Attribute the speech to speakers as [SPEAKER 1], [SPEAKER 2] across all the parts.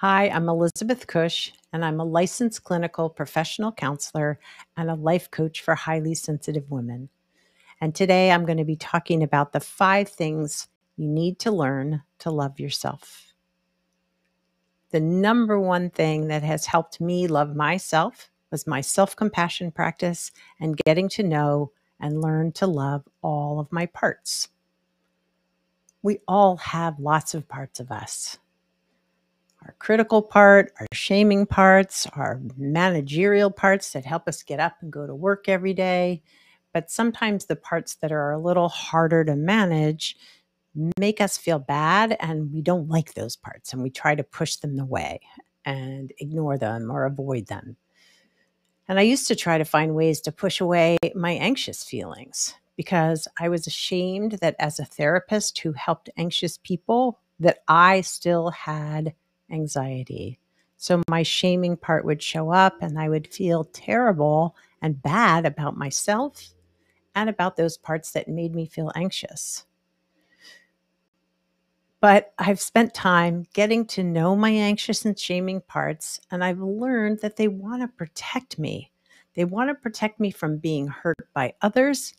[SPEAKER 1] Hi, I'm Elizabeth Cush, and I'm a licensed clinical professional counselor and a life coach for highly sensitive women. And today I'm going to be talking about the 5 things you need to learn to love yourself. The number one thing that has helped me love myself was my self-compassion practice and getting to know and learn to love all of my parts. We all have lots of parts of us. Our critical part, our shaming parts, our managerial parts that help us get up and go to work every day. But sometimes the parts that are a little harder to manage make us feel bad, and we don't like those parts, and we try to push them away and ignore them or avoid them. And I used to try to find ways to push away my anxious feelings because I was ashamed that as a therapist who helped anxious people, that I still had anxiety. So my shaming part would show up and I would feel terrible and bad about myself and about those parts that made me feel anxious. But I've spent time getting to know my anxious and shaming parts, and I've learned that they want to protect me. They want to protect me from being hurt by others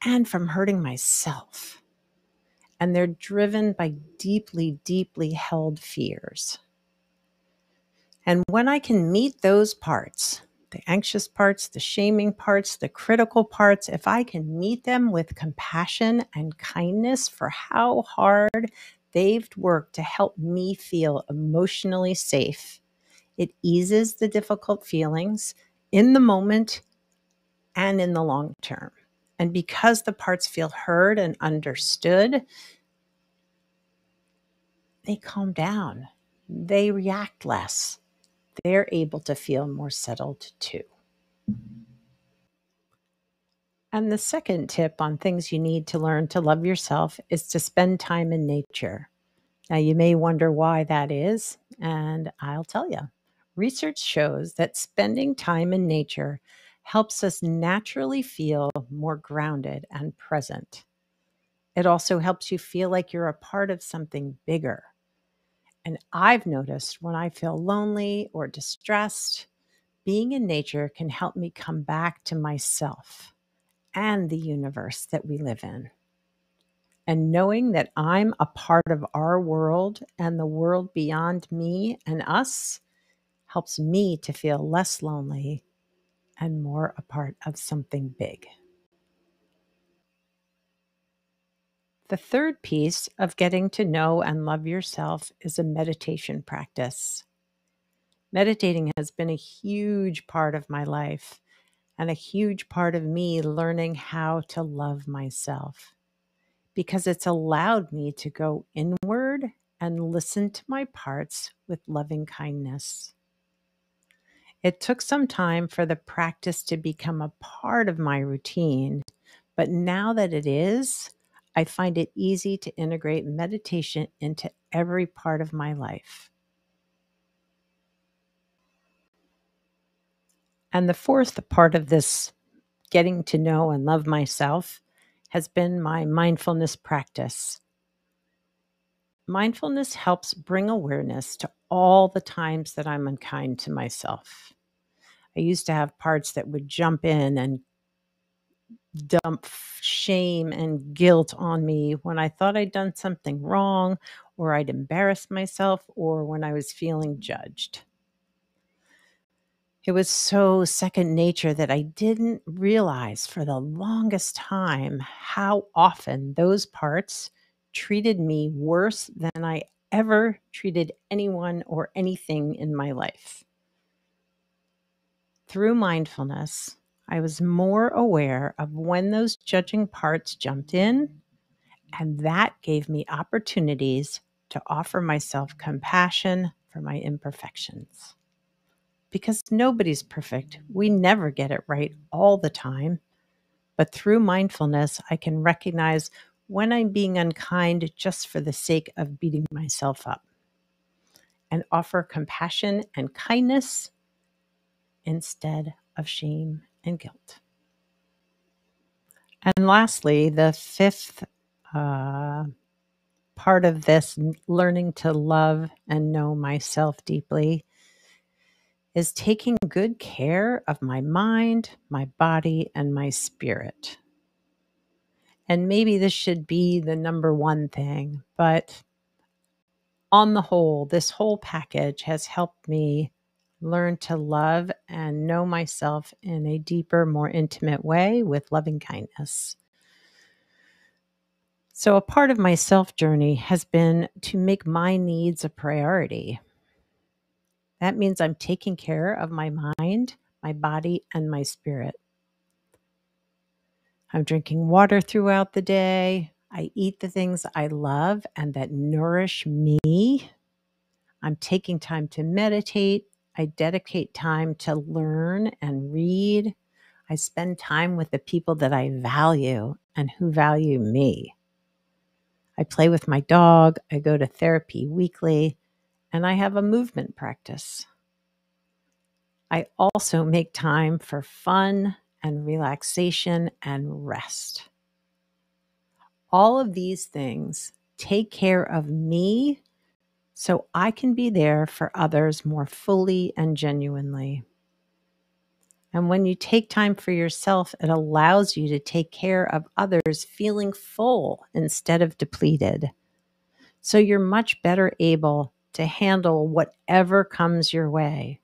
[SPEAKER 1] and from hurting myself. And they're driven by deeply, deeply held fears. And when I can meet those parts, the anxious parts, the shaming parts, the critical parts, if I can meet them with compassion and kindness for how hard they've worked to help me feel emotionally safe, it eases the difficult feelings in the moment and in the long term. And because the parts feel heard and understood, they calm down. They react less. They're able to feel more settled too. And the second tip on things you need to learn to love yourself is to spend time in nature. Now, you may wonder why that is, and I'll tell you. Research shows that spending time in nature helps us naturally feel more grounded and present. It also helps you feel like you're a part of something bigger. And I've noticed when I feel lonely or distressed, being in nature can help me come back to myself and the universe that we live in. And knowing that I'm a part of our world and the world beyond me and us helps me to feel less lonely and more a part of something big. The third piece of getting to know and love yourself is a meditation practice. Meditating has been a huge part of my life and a huge part of me learning how to love myself, because it's allowed me to go inward and listen to my parts with loving kindness. It took some time for the practice to become a part of my routine, but now that it is, I find it easy to integrate meditation into every part of my life. And the fourth part of this getting to know and love myself has been my mindfulness practice. Mindfulness helps bring awareness to all the times that I'm unkind to myself. I used to have parts that would jump in and dump shame and guilt on me when I thought I'd done something wrong, or I'd embarrassed myself, or when I was feeling judged. It was so second nature that I didn't realize for the longest time how often those parts treated me worse than I ever treated anyone or anything in my life. Through mindfulness, I was more aware of when those judging parts jumped in, and that gave me opportunities to offer myself compassion for my imperfections. Because nobody's perfect. We never get it right all the time. But through mindfulness, I can recognize when I'm being unkind just for the sake of beating myself up, and offer compassion and kindness instead of shame and guilt. And lastly, the fifth part of this learning to love and know myself deeply is taking good care of my mind, my body, and my spirit. And maybe this should be the number one thing, but on the whole, this whole package has helped me learn to love and know myself in a deeper, more intimate way with loving kindness. So, a part of my self journey has been to make my needs a priority. That means I'm taking care of my mind, my body, and my spirit. I'm drinking water throughout the day. I eat the things I love and that nourish me. I'm taking time to meditate. I dedicate time to learn and read. I spend time with the people that I value and who value me. I play with my dog. I go to therapy weekly, and I have a movement practice. I also make time for fun and relaxation and rest. All of these things take care of me so I can be there for others more fully and genuinely. And when you take time for yourself, it allows you to take care of others feeling full instead of depleted. So you're much better able to handle whatever comes your way.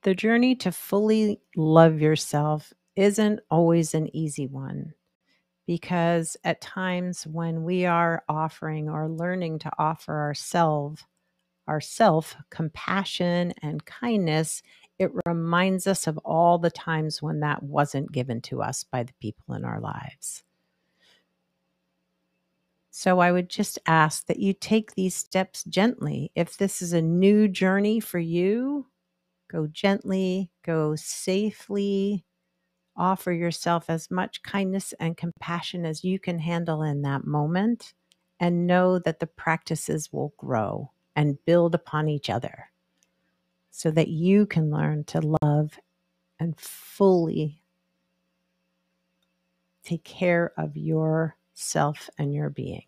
[SPEAKER 1] The journey to fully love yourself isn't always an easy one, because at times when we are offering or learning to offer ourself compassion and kindness, it reminds us of all the times when that wasn't given to us by the people in our lives. So I would just ask that you take these steps gently. If this is a new journey for you, go gently, go safely, offer yourself as much kindness and compassion as you can handle in that moment, and know that the practices will grow and build upon each other so that you can learn to love and fully take care of yourself and your being.